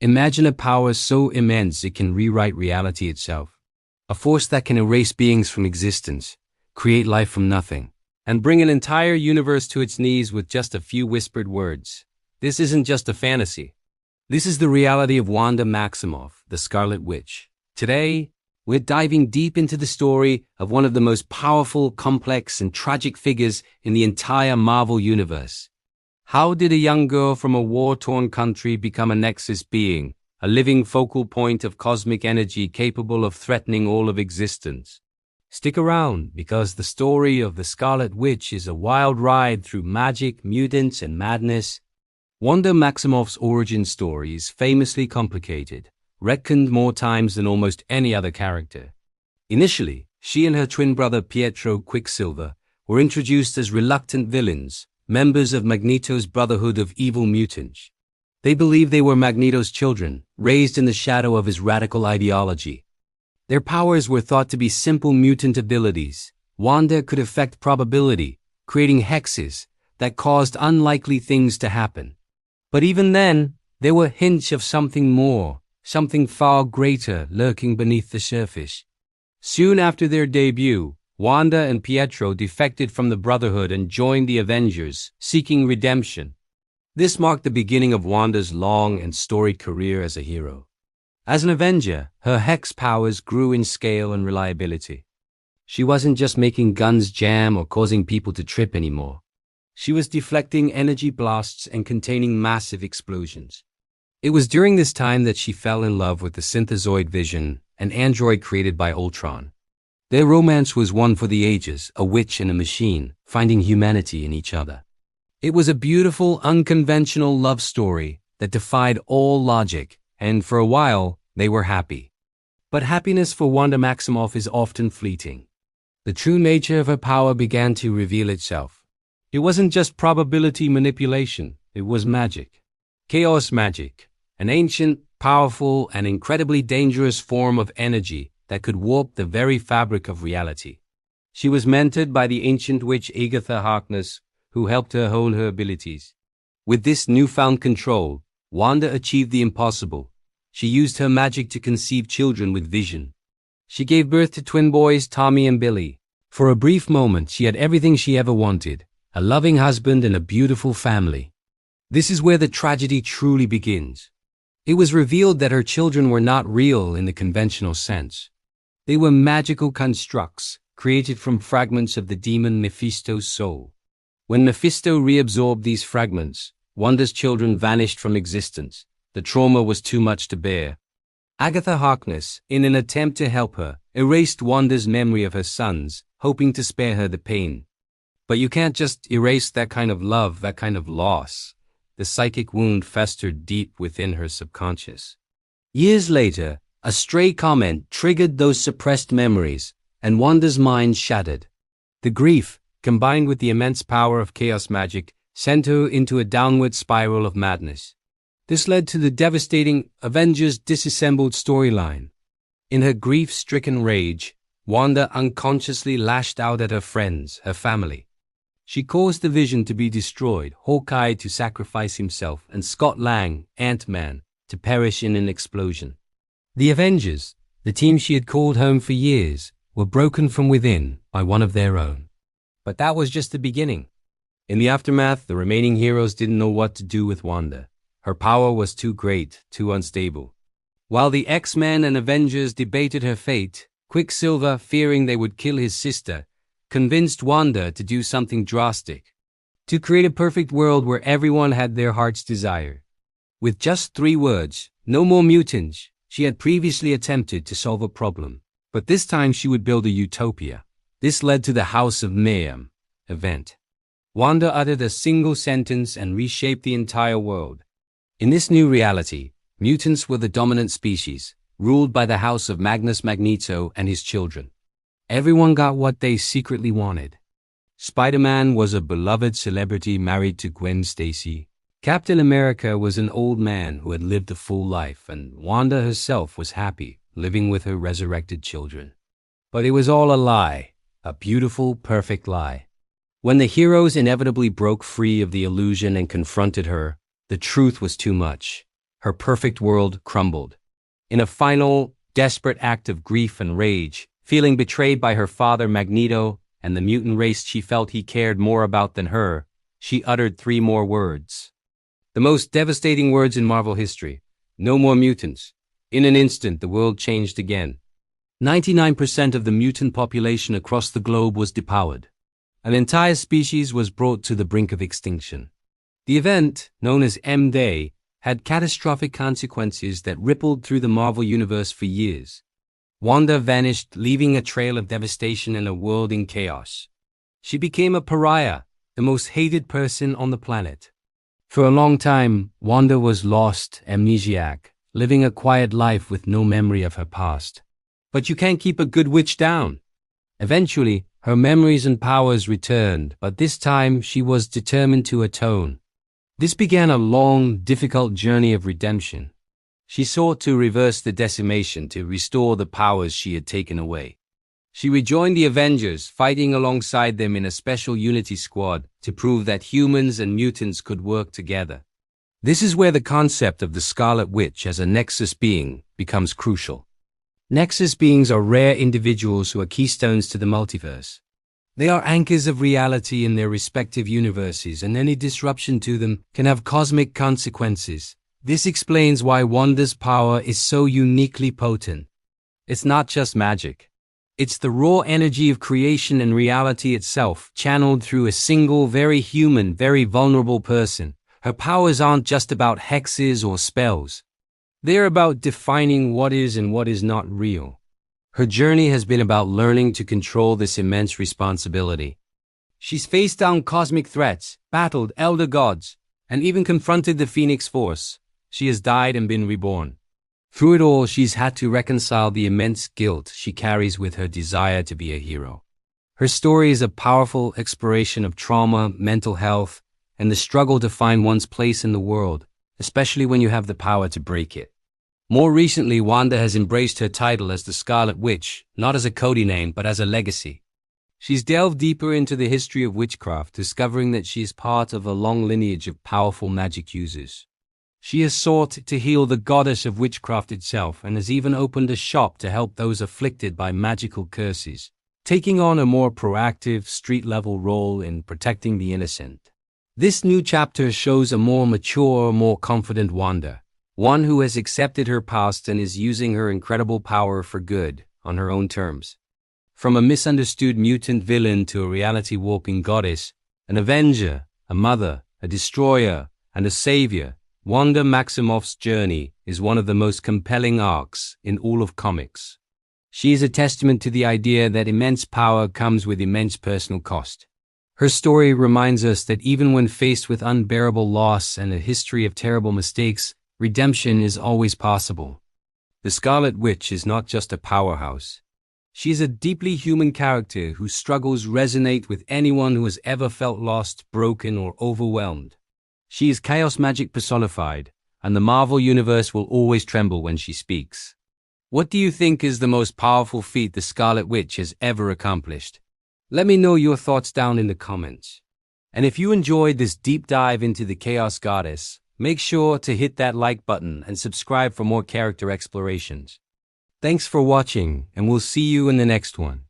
Imagine a power so immense it can rewrite reality itself. A force that can erase beings from existence, create life from nothing, and bring an entire universe to its knees with just a few whispered words. This isn't just a fantasy. This is the reality of Wanda Maximoff, the Scarlet Witch. Today, we're diving deep into the story of one of the most powerful, complex, and tragic figures in the entire Marvel universe. How did a young girl from a war-torn country become a Nexus Being, a living focal point of cosmic energy capable of threatening all of existence? Stick around, because the story of the Scarlet Witch is a wild ride through magic, mutants, and madness. Wanda Maximoff's origin story is famously complicated, retconned more times than almost any other character. Initially, she and her twin brother Pietro Quicksilver were introduced as reluctant villains, members of Magneto's Brotherhood of Evil Mutants. They believed they were Magneto's children, raised in the shadow of his radical ideology. Their powers were thought to be simple mutant abilities. Wanda could affect probability, creating hexes that caused unlikely things to happen. But even then, there were hints of something more, something far greater lurking beneath the surface. Soon after their debut, Wanda and Pietro defected from the Brotherhood and joined the Avengers, seeking redemption. This marked the beginning of Wanda's long and storied career as a hero. As an Avenger, her hex powers grew in scale and reliability. She wasn't just making guns jam or causing people to trip anymore. She was deflecting energy blasts and containing massive explosions. It was during this time that she fell in love with the synthezoid Vision, an android created by Ultron. Their romance was one for the ages, a witch and a machine, finding humanity in each other. It was a beautiful, unconventional love story that defied all logic, and for a while, they were happy. But happiness for Wanda Maximoff is often fleeting. The true nature of her power began to reveal itself. It wasn't just probability manipulation, it was magic. Chaos magic, an ancient, powerful, and incredibly dangerous form of energy that could warp the very fabric of reality. She was mentored by the ancient witch Agatha Harkness, who helped her hone her abilities. With this newfound control, Wanda achieved the impossible. She used her magic to conceive children with vision. She gave birth to twin boys Tommy and Billy. For a brief moment, she had everything she ever wanted, a loving husband and a beautiful family. This is where the tragedy truly begins. It was revealed that her children were not real in the conventional sense. They were magical constructs, created from fragments of the demon Mephisto's soul. When Mephisto reabsorbed these fragments, Wanda's children vanished from existence. The trauma was too much to bear. Agatha Harkness, in an attempt to help her, erased Wanda's memory of her sons, hoping to spare her the pain. But you can't just erase that kind of love, that kind of loss. The psychic wound festered deep within her subconscious. Years later, a stray comment triggered those suppressed memories, and Wanda's mind shattered. The grief, combined with the immense power of chaos magic, sent her into a downward spiral of madness. This led to the devastating Avengers disassembled storyline. In her grief-stricken rage, Wanda unconsciously lashed out at her friends, her family. She caused the Vision to be destroyed, Hawkeye to sacrifice himself, and Scott Lang, Ant-Man, to perish in an explosion. The Avengers, the team she had called home for years, were broken from within by one of their own. But that was just the beginning. In the aftermath, the remaining heroes didn't know what to do with Wanda. Her power was too great, too unstable. While the X-Men and Avengers debated her fate, Quicksilver, fearing they would kill his sister, convinced Wanda to do something drastic. To create a perfect world where everyone had their heart's desire. With just 3 words, no more mutants, she had previously attempted to solve a problem. But this time she would build a utopia. This led to the House of Mayhem event. Wanda uttered a single sentence and reshaped the entire world. In this new reality, mutants were the dominant species, ruled by the House of Magnus Magneto and his children. Everyone got what they secretly wanted. Spider-Man was a beloved celebrity married to Gwen Stacy. Captain America was an old man who had lived a full life, and Wanda herself was happy, living with her resurrected children. But it was all a lie, a beautiful, perfect lie. When the heroes inevitably broke free of the illusion and confronted her, the truth was too much. Her perfect world crumbled. In a final, desperate act of grief and rage, feeling betrayed by her father Magneto and the mutant race she felt he cared more about than her, she uttered 3 more words. The most devastating words in Marvel history. No more mutants. In an instant, the world changed again. 99% of the mutant population across the globe was depowered. An entire species was brought to the brink of extinction. The event, known as M-Day, had catastrophic consequences that rippled through the Marvel Universe for years. Wanda vanished, leaving a trail of devastation and a world in chaos. She became a pariah, the most hated person on the planet. For a long time, Wanda was lost, amnesiac, living a quiet life with no memory of her past. But you can't keep a good witch down. Eventually, her memories and powers returned, but this time she was determined to atone. This began a long, difficult journey of redemption. She sought to reverse the decimation, to restore the powers she had taken away. She rejoined the Avengers, fighting alongside them in a special unity squad to prove that humans and mutants could work together. This is where the concept of the Scarlet Witch as a Nexus Being becomes crucial. Nexus Beings are rare individuals who are keystones to the multiverse. They are anchors of reality in their respective universes, and any disruption to them can have cosmic consequences. This explains why Wanda's power is so uniquely potent. It's not just magic. It's the raw energy of creation and reality itself, channeled through a single, very human, very vulnerable person. Her powers aren't just about hexes or spells. They're about defining what is and what is not real. Her journey has been about learning to control this immense responsibility. She's faced down cosmic threats, battled elder gods, and even confronted the Phoenix Force. She has died and been reborn. Through it all, she's had to reconcile the immense guilt she carries with her desire to be a hero. Her story is a powerful exploration of trauma, mental health, and the struggle to find one's place in the world, especially when you have the power to break it. More recently, Wanda has embraced her title as the Scarlet Witch, not as a Cody name, but as a legacy. She's delved deeper into the history of witchcraft, discovering that she is part of a long lineage of powerful magic users. She has sought to heal the goddess of witchcraft itself, and has even opened a shop to help those afflicted by magical curses, taking on a more proactive, street-level role in protecting the innocent. This new chapter shows a more mature, more confident Wanda, one who has accepted her past and is using her incredible power for good, on her own terms. From a misunderstood mutant villain to a reality-warping goddess, an Avenger, a mother, a destroyer, and a savior, Wanda Maximoff's journey is one of the most compelling arcs in all of comics. She is a testament to the idea that immense power comes with immense personal cost. Her story reminds us that even when faced with unbearable loss and a history of terrible mistakes, redemption is always possible. The Scarlet Witch is not just a powerhouse. She is a deeply human character whose struggles resonate with anyone who has ever felt lost, broken, or overwhelmed. She is chaos magic personified, and the Marvel Universe will always tremble when she speaks. What do you think is the most powerful feat the Scarlet Witch has ever accomplished? Let me know your thoughts down in the comments. And if you enjoyed this deep dive into the Chaos Goddess, make sure to hit that like button and subscribe for more character explorations. Thanks for watching, and we'll see you in the next one.